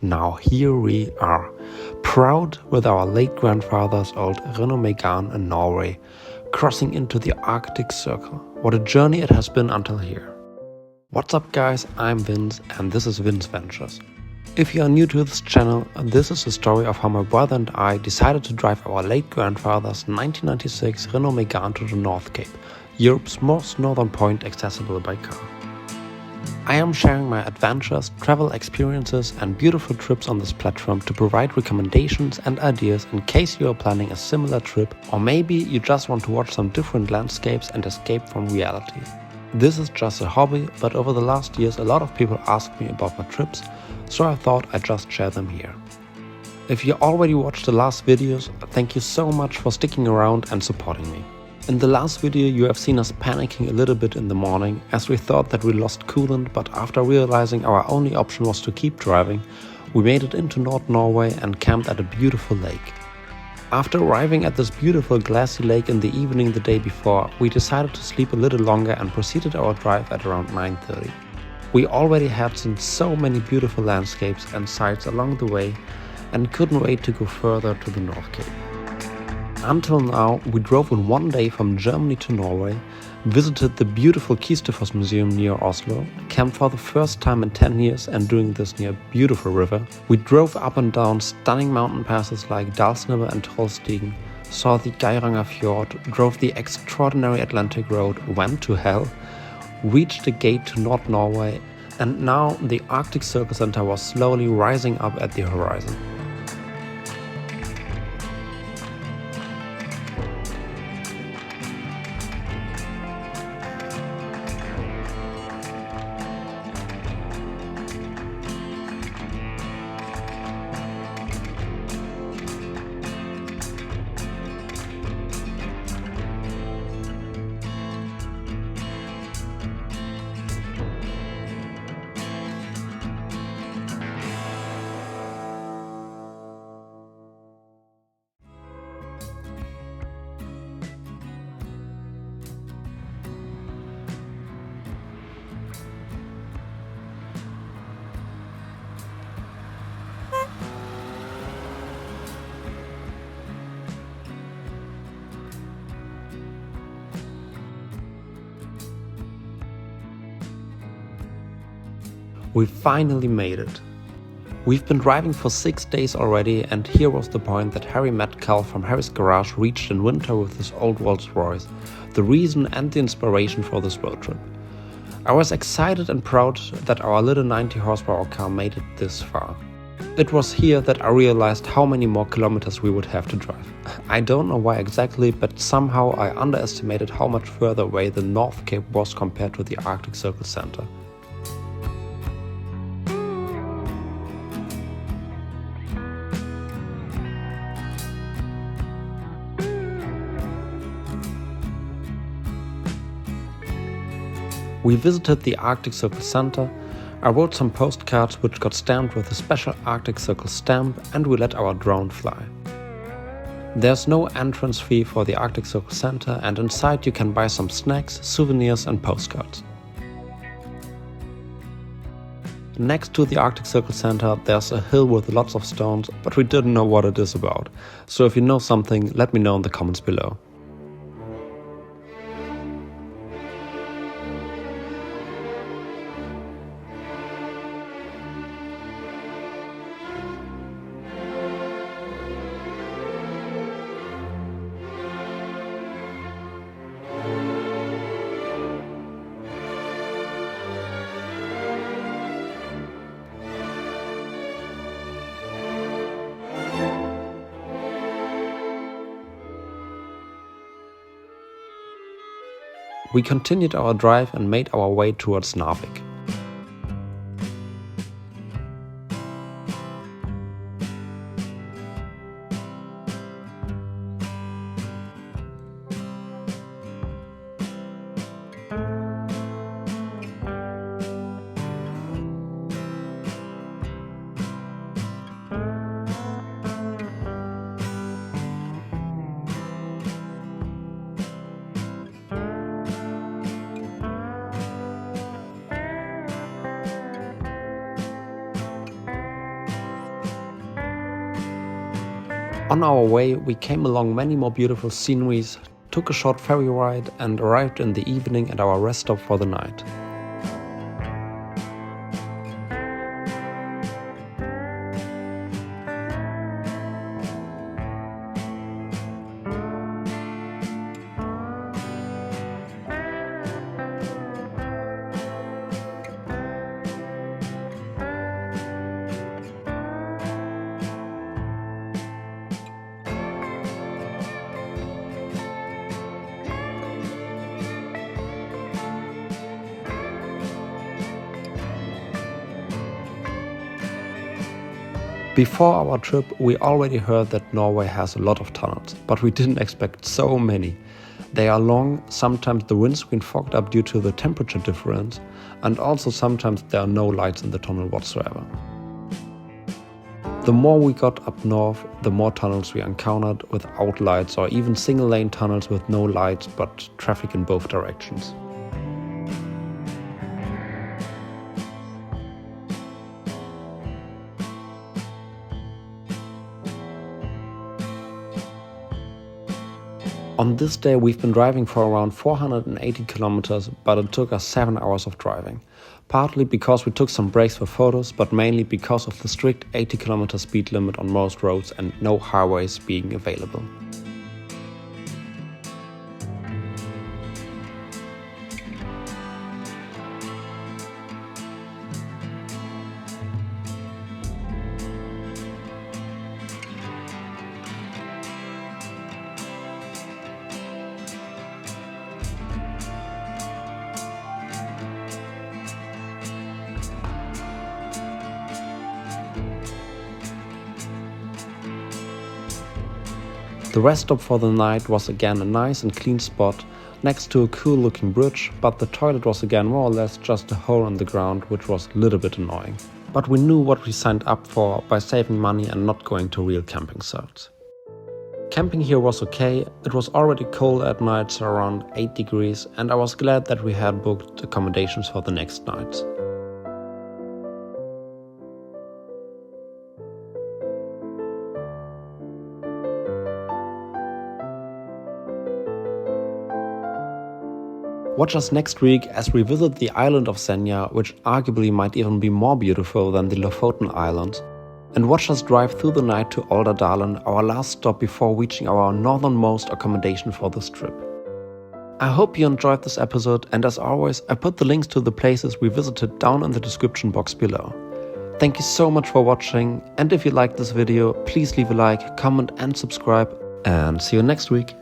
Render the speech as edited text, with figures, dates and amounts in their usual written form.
Now here we are, proud with our late grandfather's old Renault Megane in Norway, crossing into the Arctic Circle. What a journey it has been until here. What's up guys, I'm Vince and this is Vince Ventures. If you are new to this channel, this is the story of how my brother and I decided to drive our late grandfather's 1996 Renault Megane to the North Cape, Europe's most northern point accessible by car. I am sharing my adventures, travel experiences and beautiful trips on this platform to provide recommendations and ideas in case you are planning a similar trip, or maybe you just want to watch some different landscapes and escape from reality. This is just a hobby, but over the last years a lot of people asked me about my trips, so I thought I'd just share them here. If you already watched the last videos, thank you so much for sticking around and supporting me. In the last video you have seen us panicking a little bit in the morning as we thought that we lost coolant, but after realizing our only option was to keep driving, we made it into North Norway and camped at a beautiful lake. After arriving at this beautiful glassy lake in the evening the day before, we decided to sleep a little longer and proceeded our drive at around 9:30. We already had seen so many beautiful landscapes and sights along the way and couldn't wait to go further to the North Cape. Until now, we drove in one day from Germany to Norway, visited the beautiful Kistefos Museum near Oslo, camped for the first time in 10 years and doing this near a beautiful river. We drove up and down stunning mountain passes like Dalsnibbe and Trollstigen, saw the Geiranger Fjord, drove the extraordinary Atlantic Road, went to hell, reached the gate to North Norway, and now the Arctic Circle Center was slowly rising up at the horizon. We finally made it. We've been driving for 6 days already, and here was the point that Harry met Cal from Harry's garage reached in winter with his old Rolls Royce, the reason and the inspiration for this road trip. I was excited and proud that our little 90 horsepower car made it this far. It was here that I realized how many more kilometers we would have to drive. I don't know why exactly, but somehow I underestimated how much further away the North Cape was compared to the Arctic Circle Center. We visited the Arctic Circle Center, I wrote some postcards which got stamped with a special Arctic Circle stamp, and we let our drone fly. There's no entrance fee for the Arctic Circle Center, and inside you can buy some snacks, souvenirs and postcards. Next to the Arctic Circle Center there's a hill with lots of stones, but we didn't know what it is about. So if you know something, let me know in the comments below. We continued our drive and made our way towards Narvik. On our way, we came along many more beautiful sceneries, took a short ferry ride and arrived in the evening at our rest stop for the night. Before our trip, we already heard that Norway has a lot of tunnels, but we didn't expect so many. They are long, sometimes the windscreen fogged up due to the temperature difference, and also sometimes there are no lights in the tunnel whatsoever. The more we got up north, the more tunnels we encountered without lights, or even single-lane tunnels with no lights but traffic in both directions. On this day we've been driving for around 480 kilometers, but it took us 7 hours of driving. Partly because we took some breaks for photos, but mainly because of the strict 80 km speed limit on most roads and no highways being available. The rest stop for the night was again a nice and clean spot next to a cool looking bridge, but the toilet was again more or less just a hole in the ground, which was a little bit annoying. But we knew what we signed up for by saving money and not going to real camping sites. Camping here was okay, it was already cold at night, so around 8 degrees, and I was glad that we had booked accommodations for the next nights. Watch us next week as we visit the island of Senja, which arguably might even be more beautiful than the Lofoten Islands, and watch us drive through the night to Olderdalen, our last stop before reaching our northernmost accommodation for this trip. I hope you enjoyed this episode, and as always, I put the links to the places we visited down in the description box below. Thank you so much for watching, and if you liked this video, please leave a like, comment and subscribe, and see you next week.